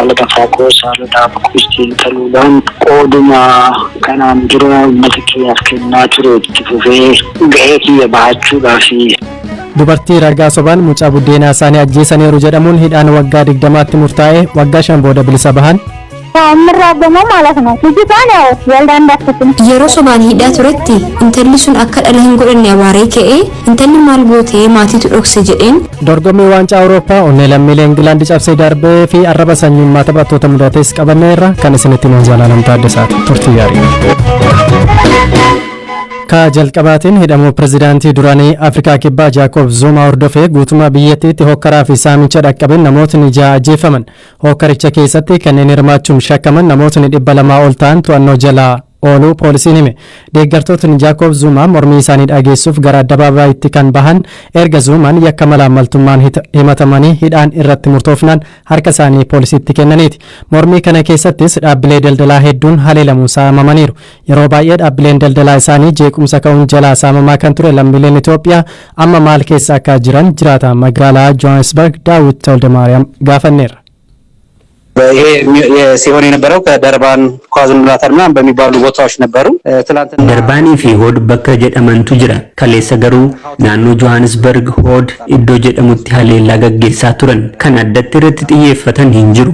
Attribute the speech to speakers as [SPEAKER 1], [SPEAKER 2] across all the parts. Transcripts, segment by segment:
[SPEAKER 1] saala tafaakoo saala dhaabakuustiin taluudhaan qooduma kanaan dura uummata kiyyaaf kennaa ture itti fufee gahee kiyya bahachuudhaaf.
[SPEAKER 2] Dubartii ragaa sobaan mucaa buddeenaa isaanii ajjeesaniiru jedhamuun hidhaan waggaa 20tti murtaa'e waggaa 5 booda bilisa bahan.
[SPEAKER 3] Yeroo sobaan hidhaa turetti intalli sun akka dhala hin godhanne abaaree ka'ee intalli maal gootee maatiitu dhokse jedheen.
[SPEAKER 2] Dorgommii waancaa Awurooppaa onnee lammiilee Ingilaandi cabsee darbee fi arraba sanyummaa taphattoota mudatees qabanneerra kan isinitti nuun jaalalamu taaddasaati turtii gaarii. Ka jalqabaatiin hidhamuu pirezidaantii duraanii Afrikaa Kibbaa Jaakob Zuma hordofee guutummaa biyyattiitti hokkaraa fi saamicha dhaqqabeen namootni 6 ajjeefaman. Hokkaricha keessatti kanneen hirmaachuun shakkaman namootni 200 ol ta'an to'annoo jalaa ooluu poolisiin hime. Deeggartootni Jaakob Zuma mormii isaanii dhageessuuf gara addabaabayitti kan bahan erga Zumaan yakka malaammaltummaan himatamanii hidhaan irratti murtoofnaan harka isaanii poolisiitti kennaniiti. Mormii kana keessattis dhaabbilee daldalaa hedduun haleelamuun saamamaniiru. Yeroo baay'ee dhaabbileen daldalaa isaanii jeequmsa ka'uun jalaa saamamaa kan ture lammiileen Itoophiyaa amma maal keessa akka jiran jiraata magaalaa Johannesburg Daawit Toldeማርያም gaafanneera.
[SPEAKER 4] ይሄ ሲሆን የነበረው ከደርባን ኳዝሉና ተርሚናል በሚባሉ ቦታዎች ነበሩ። ትላንትና
[SPEAKER 5] ደርባኒ ፊ ሆድ በከ ጀደመንቱ ጅራ ከሌሰ ገሩ ናኖ ጆሃንስበርግ ሆድ ኢዶ ጀደሙቲ ሀሌላ ገጌሳ ቱረን ከን አደት ረት ጥየፈተን ሂንጅሩ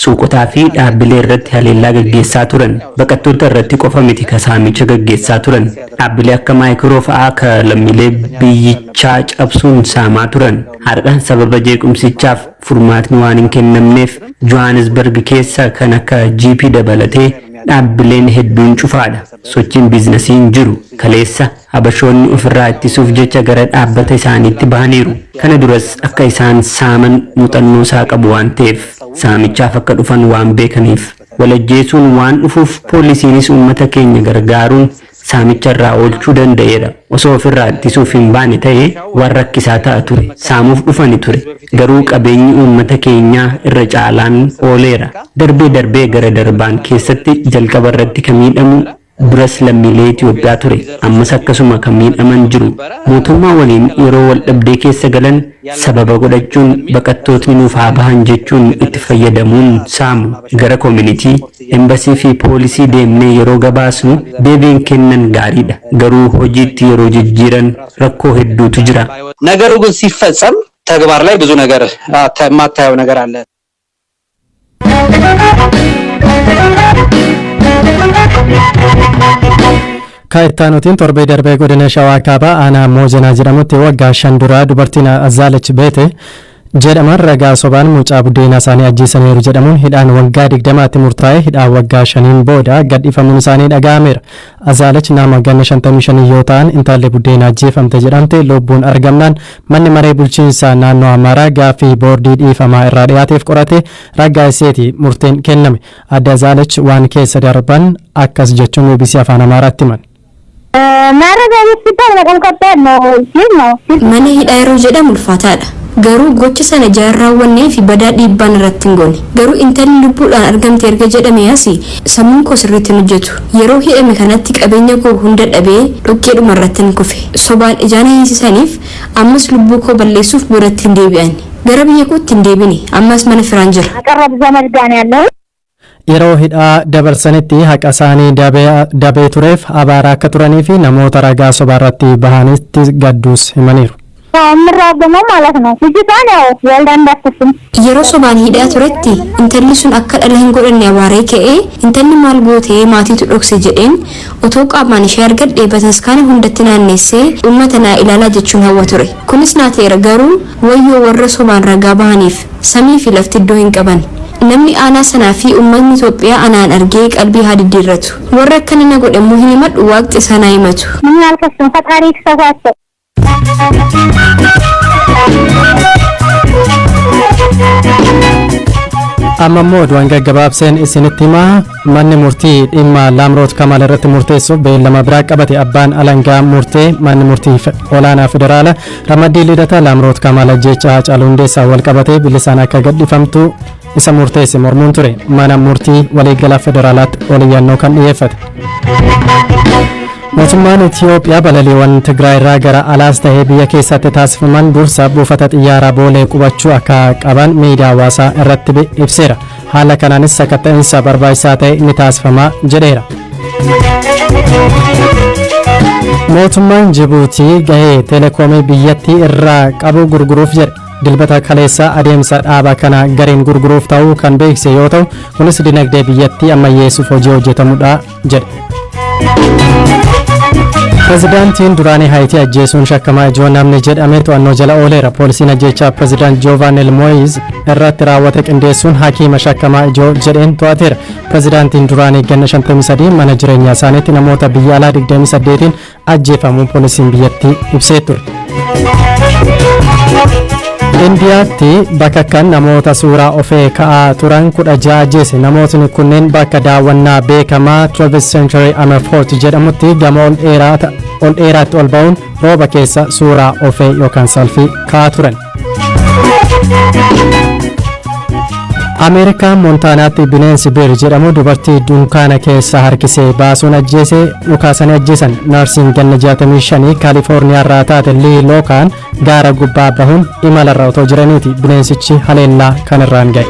[SPEAKER 5] ሱቆታ ፊ ዳብሌ ረት ሀሌላ ገጌሳ ቱረን በቀጥታ ረት ቆፈሚቲ ከሳሚቸ ገጌሳ ቱረን ዳብሌ አከ ማይክሮፋ ከለሚሌ ቢይቻ ጨብሱን ሳማ ቱረን አርቀን ሰበበ ጀቁምሲቻፍ ፉርማትኒ ዋንን ከነምኔፍ Johannesburg keessa kan akka GP dabalatee dhaabbileen hedduun cufaadha. Sochiin biizinasiin jiru kaleessa habashoonni ofirraa ittisuuf jecha gara dhaabbata isaaniitti bahaniiru. Kana duras akka isaan saaman muuxannoo isaa qabu waan ta'eef saamichaaf akka dhufan waan beekaniif walajjeesuun waan dhufuuf poolisiinis uummata keenya gargaaruun saamicha irraa oolchuu danda'eera. Osoo ofirraa ittisuuf hin baane ta'ee waan rakkisaa ta'a ture. Saamuuf dhufani ture. Garuu qabeenyi uummata keenyaa irra caalaan ooleera. Darbee gara darbaan keessatti jalqaba irratti kan miidhamu duras lammiilee Itoophiyaa ture. Ammas akkasuma kan miidhaman jiru. Mootummaa waliin yeroo wal dhabdee keessa galan sababa godhachuun baqattootni nuuf haa bahan jechuun itti fayyadamuun saamu. Gara koominitii, embasii fi poolisii deemnee yeroo gabaasnu deebiin kennan gaariidha. Garuu hojiitti yeroo jijjiiran rakkoo hedduutu jira.
[SPEAKER 4] ነገሩ ግን ሲፈጸም ተግባር ላይ ብዙ ነገር ማታየው ነገር አለ።
[SPEAKER 2] Kaa'ittaanutiin torbee darbee godina Shawaa Kaabaa aanaa Moojanaa jedhamutti waggaa 5 dura dubartiin Azaalech Beete jedhaman ragaa sobaan mucaa buddeenaa isaanii ajjeesaniiru jedhamuun hidhaan waggaa 20tti murtaa'e hidhaa waggaa 5 booda gadhiifamuun isaanii dhaga'ameera. Azaalech nama ganna 55 yoo ta'an intalli buddeenaa ajjeefamte jedhamte lubbuun argamnaan manni maree bulchiinsaa naannoo Amaaraa gaaffii boordii dhiifamaa irraa dhiyaateef qorate ragaa iseeti murteen kenname. Adda Azaalech waan keessa darban akkas jechuun BBC Afaan Amaaraatti himan.
[SPEAKER 3] Mana hidhaa yeroo jedhamu ulfaataadha. Garuu gocha sana jaarraawwannee fi badaa dhiibbaan irratti hin goone. Garuu intalli lubbuudhaan argamte erga jedhame asi sammuun koo sirriitti hojjetu. Yeroo hidhame kanatti qabeenya koo hunda dhabee dhokkeedhuma irratti hin kufe. Sobaan ijaan hiisisaniif ammas lubbuu koo balleessuuf biratti hin deebi'an. Gara biyya kootti hin deebine ammas mana firaan jira.
[SPEAKER 2] Yeroo hidhaa dabarsanitti haqa isaanii dabee tureef abaaraa akka turanii fi namoota ragaa sobaa irratti bahanitti gadduus himaniiru.
[SPEAKER 3] Yeroo sobaan hidhaa turetti intalli sun akka dhala hin godhanne abaaree ka'ee intalli maal gootee maatiitu dhokse jedheen otoo qaamaan ishee argadhee bataskaana hundatti naannessee uummata naa ilaalaa jechuun hawwa ture. Kunis naa ta'eera garuu wayyoo warra sobaan ragaa bahaniif samii fi lafti iddoo hin qaban. Namni aanaa sanaa fi uummanni Itoophiyaa anaan argee qalbii haa diddiirratu. Warra akkana na godhe immoo hin himadhu waaqti sanaa himatu.
[SPEAKER 2] Amma immoo oduun gaggabaabseen isinitti himaa manni murtii dhimma Laamroot Kamaal irratti murteessuuf beellama biraa qabate abbaan alangaa murtee manni murtii olaanaa federaala ramaddii lidata Laamroot Kamaal ajjeechaa Haacaaluu Hundeessaa wal qabatee bilisaan akka gadhiifamtu isa murteesse mormuun ture mana murtii waliigalaa federaalaatti oliyyannoo kan dhiyeeffate. Mootummaan Itoophiyaa balaliiwwan Tigraay irraa gara alaas ta'ee biyya keessatti taasifaman dursa buufata xiyyaaraa Boolee qubachuu akka qaban miidiyaa hawaasaa irratti ibseera. haala kanaanis sakatta'insa barbaachisaa ta'e ni taasifamaa jedheera. Mootummaan Jibuutii gahee teleekoomii biyyattii irraa qabu gurguruuf jedhe. Dilbata kaleessa adeemsa dhaaba kana gareen gurguruuf ta'uu kan beeksise yoo ta'u kunis dinagdee biyyattii ammayyeessuuf hojii hojjetamudha jedhe. Pirezidaantiin duraanii Haayitii ajjeesuun shakkamaa ijoo namni jedhame to'annoo jala ooleera. Poolisiin ajjechaa pirezidaant Joovanel Moiz irratti raawwate qindeessuun hakiima shakkamaa ijoo jedheen to'ateera. Pirezidaantiin duraanii ganna 53 mana jireenyaa isaaniitti namoota biyya alaa 28tiin ajjeefamuun poolisiin biyyattii ibsee ture. Indiyaatti bakka kan namoota suuraa ofii ka'aa turan 16 ajjeese. Namootni kunneen bakka daawwannaa beekamaa 12th Century Amerfort jedhamutti gama ol dheeraatti ol ba'uun rooba keessa suuraa ofii yookaan selfii ka'aa turan. Ameerikaan Moontaanaatti bineensi beer jedhamu dubartii dunkaana keessa harkisee baasuun ajjeesee dhukaasanii ajjeesan. Naarsiin ganna 65 Kaalifoorniyaa irraa taate Lii Lookaan gaara gubbaa bahuun imalarra otoo jiraniiti bineensichi haleellaa kanarraan ga'e.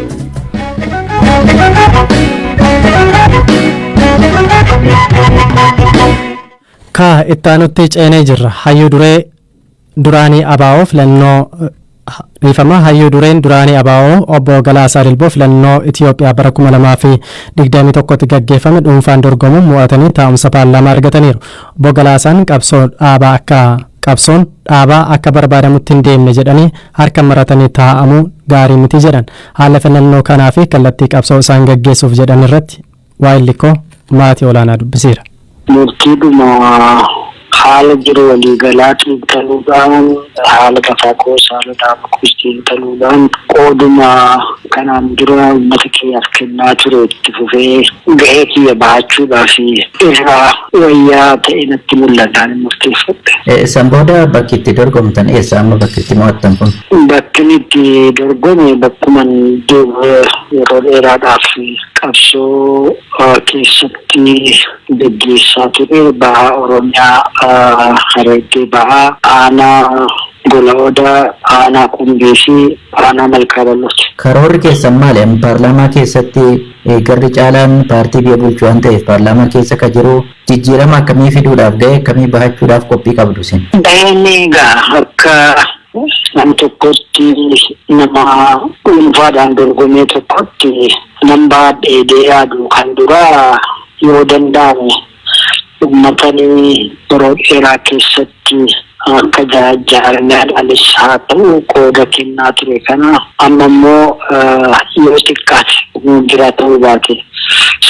[SPEAKER 2] Ka ittaanutti ceenee jirra. Hayyuu duraanii ABO filannoo hayyuu dureen duraanii ABO obbo Galaasaa Dilboo filannoo Itoophiyaa bara 2021tti gaggeeffame dhuunfaan dorgomuun mo'atanii taa'umsa paarlaamaa argataniiru. Obbo Galaasaan qabsoon dhaabaa akka barbaadamutti hin deemne jedhanii harka maratanii taa'amuu gaarii miti jedhan. Haala filannoo kanaa fi kallattii qabsoo isaan gaggeessuuf jedhan irratti waa'illikoo maatii olaanaa dubbiseera.
[SPEAKER 1] Murtiidhuma haala jiru waliigalaa xiinxaluudhaan haala gafaakoo haala dhaabakoo xiinxaluudhaan qooduma kanaan dura uummata keenyaaf kennaa ture itti fufee gahee kiyya bahachuudhaaf irraa wayyaa ta'e natti mul'ataan murteeffadhe.
[SPEAKER 6] San booda bakki itti dorgomtan eessa amma bakki itti mo'attan kun?
[SPEAKER 1] Bakki itti dorgome bakkuman yeroo dheeraadhaaf qabsoo keessatti gaggeessaa ture bahaa Oromiyaa Harargee bahaa aanaa Goloodaa aanaa Qumbee fi aanaa Malkaa Ballooti.
[SPEAKER 6] Karoorri keessan maali? Paarlaamaa keessatti garri caalaan paartii biyya bulchu waan ta'eef paarlaamaa keessa ka jiru jijjiirama akkamii fiduudhaaf gahee akkamii bahachuudhaaf qophii qabdu isin?
[SPEAKER 1] Gaheen egaa akka nam tokkotti nama dhuunfaadhaan dorgomee tokkotti nam baadhee yaadu kan duraa yoo danda'ame uummatanii yeroo dheeraa keessatti akka jaarmiyaadhaanis haa ta'u qooda kennaa ture kana amma immoo yoo xiqqaate jira ta'uu baate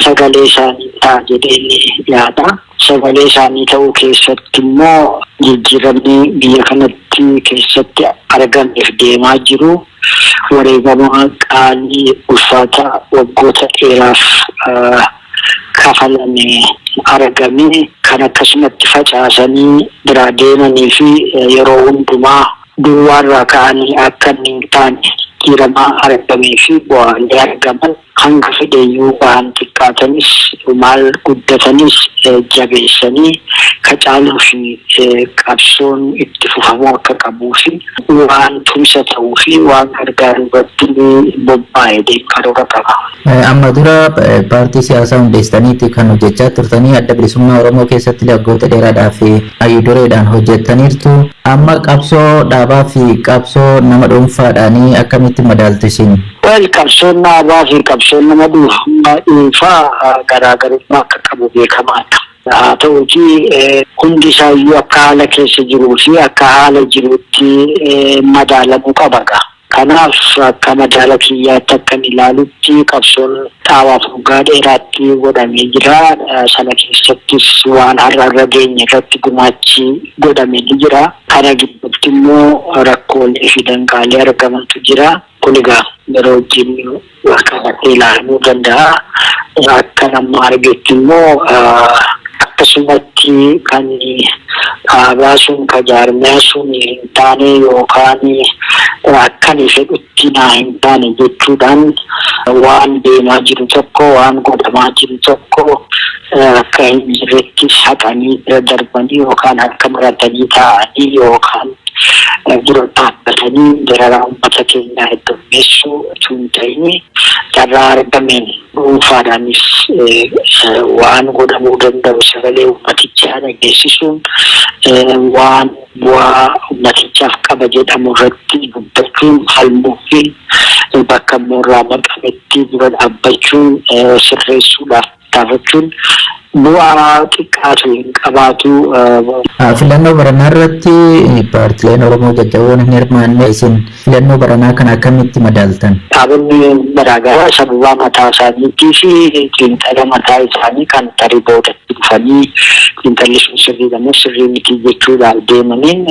[SPEAKER 1] sagalee isaanii ta'a jedhee yaada. Sagalee isaanii ta'uu keessatti immoo jijjiiramni biyya kanatti keessatti argameef deemaa jiru wareegama qaalii ulfaata waggoota dheeraaf kafalame argame kan akkasumatti facaasanii biraa deemanii fi yeroo hundumaa duwwaarraa ka'anii akka hin taane jijjiiramaa argamee fi bu'aalee argaman hanga fedheyyuu waan xiqqaatanis maal guddatanis jabeessanii kacaaluu fi qabsoon itti fufamuu akka qabuu fi waan tumsa ta'uu fi waan gargaaru irratti bobba'ee karoora qaba.
[SPEAKER 6] Amma dura paartii siyaasaa hundeessaniitti kan hojjechaa turtanii adda bilisummaa Oromoo keessatti waggoota dheeraadhaaf hayyuu dureedhaan hojjettaniirtu. Amma qabsoo dhaabaa fi qabsoo nama dhuunfaadhaanii akkamitti madaaltu isin?
[SPEAKER 1] Qabsoon dhaabaa fi qabsoon nama dhuunfaa garaagarummaa akka qabu beekamaadha. Haa ta'uutii hundi isaayyuu akka haala keessa jiruu fi akka haala jiruutti madaalamuu qaba. Kanaaf akka madaala kiyyaatti akkan ilaalutti qabsoon dhaabaaf waggaa dheeraatti godhamee jira. Sana keessattis waan har'a geenye irratti gumaachi godhamee ni jira. Kana gidduutti immoo rakkoolee fi danqaalee argamantu jira. Kun egaa yeroo wajjin qabatee ilaaluu danda'a. Akka nama argetti immoo akkasumatti kan dhaabaa sun ka jaarmiyaa sun hin taane yookaan akkan fedhutti naa hin taane jechuudhaan waan deemaa jiru tokko waan godhamaa jiru tokko akka hin jirretti haqanii bira darbanii yookaan akka maratanii taa'anii yookaan dura dhaabbatanii dararaa uummata keenyaa heddummeessuu osoo hin ta'in carraa argameen dhuunfaadhaanis waan godhamuu danda'u sagalee uummatichaa dhageessisuun waan bu'aa uummatichaaf qaba jedhamu irratti dubbachuun falmuu fi bakka irraa maqametti dura dhaabbachuun sirreessuudhaaf taasifachuun bu'aa xiqqaatu hin qabaatu.
[SPEAKER 6] Filannoo baranaa irratti paartileen Oromoo jajjaboon hin hirmaanne isin filannoo baranaa kana akkamitti madaaltan?
[SPEAKER 1] Dhaabonni garaagaraa sababa mataa isaaniitii fi xiinxala mataa isaanii kan tarii boodatti dhufanii xiinxalli sun sirriidhamoo sirrii miti jechuudhaan deemaniin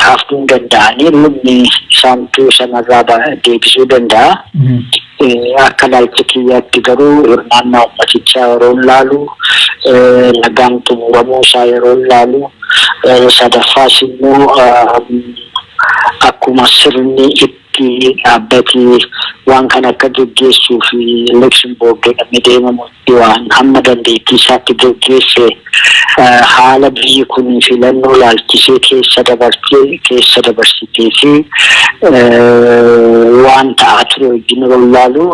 [SPEAKER 1] hafuu hin danda'anii lubni isaantu sanarraa deebisuu danda'a. Akka laalcha kiyyaatti garuu hirmaannaa uummatichaa yeroo ilaalu nagaan xumuramuu isaa yeroo ilaalu sadaffaas immoo akkuma sirni itti dhaabbatee waan kan akka geggeessuu fi election board jedhamee deemamutti waan hamma dandeettii isaatti geggeesse haala biyyi kun filannoo laalchisee keessa dabarsitee fi waan ta'aa ture wajjin yeroo ilaalu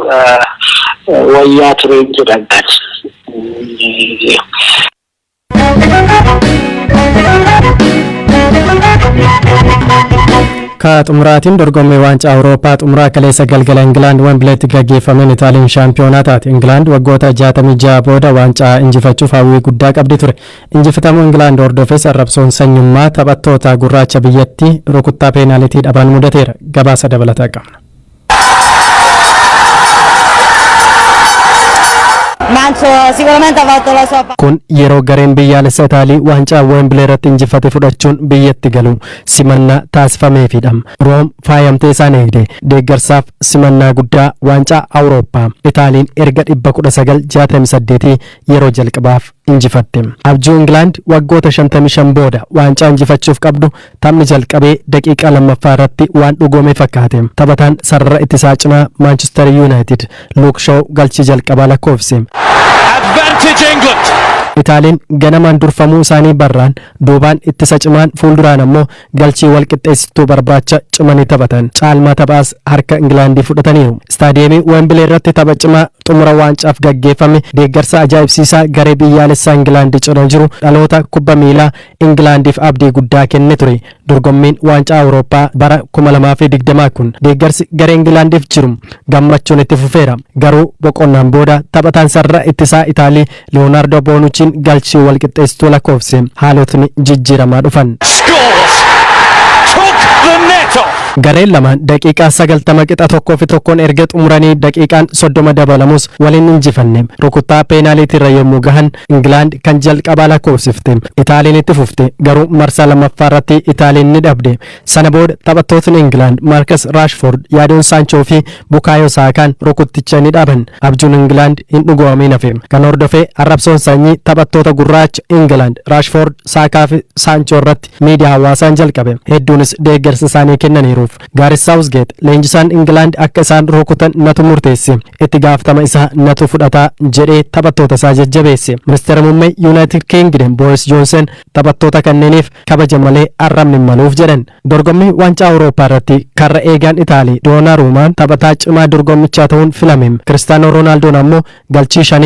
[SPEAKER 1] wayyaa ture jedhagaan.
[SPEAKER 2] Ka xumuraatiin dorgommii waancaa Awurooppaa xumuraa kaleessa galgala Ingilaand Wembileetti gaggeeffameen Itaaliin shaampiyoonaa taate. Ingilaand waggoota 66 booda waancaa injifachuuf hawwii guddaa qabdi ture. Injifatamuu Ingilaand hordofes arrabsoon sanyummaa taphattoota gurraacha biyyattii rukuttaa peenaalitii dhabaan mudateera. Gabaasa dabalataa qabna. Kun yeroo gareen biyyaalessa Itaalii waancaa Wembilee irratti injifate fudhachuun biyyatti galu simannaa taasifameefidha. Room faayamtee isaan eegde deeggarsaaf simannaa guddaa waancaa Awurooppaa Itaaliin erga 1968 yeroo jalqabaaf injifatte. Abjuu Ingilaand waggoota 55 booda waancaa injifachuuf qabdu taphni jalqabee daqiiqaa lammaffaa irratti waan dhugoome fakkaate. Taphataan sarara ittisaa cimaa Manchester United Luke Shaw galchii jalqabaa lakkoofse.
[SPEAKER 7] Advantage England.
[SPEAKER 2] Itaaliin ganamaan durfamuu isaanii barraan duubaan ittisa cimaan fuulduraan ammoo galchii wal qixxeessituu barbaacha cimanii taphatan. Caalmaa taphaas harka Ingilaandii fudhataniiru. Istaadiyeemii Wembilee irratti tapha cimaa xumura waancaaf gaggeeffame deeggarsa ajaa'ibsiisaa garee biyyaalessaa Ingilaandii cinaa jiru dhaloota kubba miilaa Ingilaandiif abdii guddaa kenne ture. Dorgommiin waancaa Awurooppaa bara 2020 kun deeggarsi garee Ingilaandiif jiru gammachuun itti fufeera. Garuu boqonnaan booda taphataan sarara ittisaa Itaalii Leonardo Bonucci galchii wal qixxeessituu lakkoofse haalotni jijjiiramaa dhufan. Gareen lamaan daqiiqaa 90 qixa tokkoo fi tokkoon erga xumuranii daqiiqaan 30 dabalamus waliin injifanne. Rukuttaa peenaaliitii irra yommuu gahan Ingilaand kan jalqabaa lakkoofsifte. Itaaliin itti fufte garuu marsaa lammaffaa irratti Itaaliin ni dhabde. Sana booda taphattootni Ingilaand Marcus Rashford, Jadon Sancho fi Bukayo Saakaan rukutticha ni dhaban. Abjuun Ingilaand hin dhugoomee hafe. Kan hordofee arrabsoon sanyii taphattoota gurraacha Ingilaand Rashford, Saakaa fi Sancho irratti miidiyaa hawaasaan jalqabe. Hedduunis deeggarsa isaanii kennaniiru. Gareth Southgate leenjisaan Ingilaand akka isaan rukutan natu murteesse itti gaafatama isaa natu fudhata jedhee taphattoota isaa jajjabeesse. Ministeera muummee United Kingdom Boris Johnson taphattoota kanneeniif kabaja malee arrabni maluuf jedhan. Dorgommii waancaa Awurooppaa irratti karra eegaan Itaalii Donnarummaan taphataa cimaa dorgommichaa ta'uun filame. Cristiano Ronaldoon ammoo galchii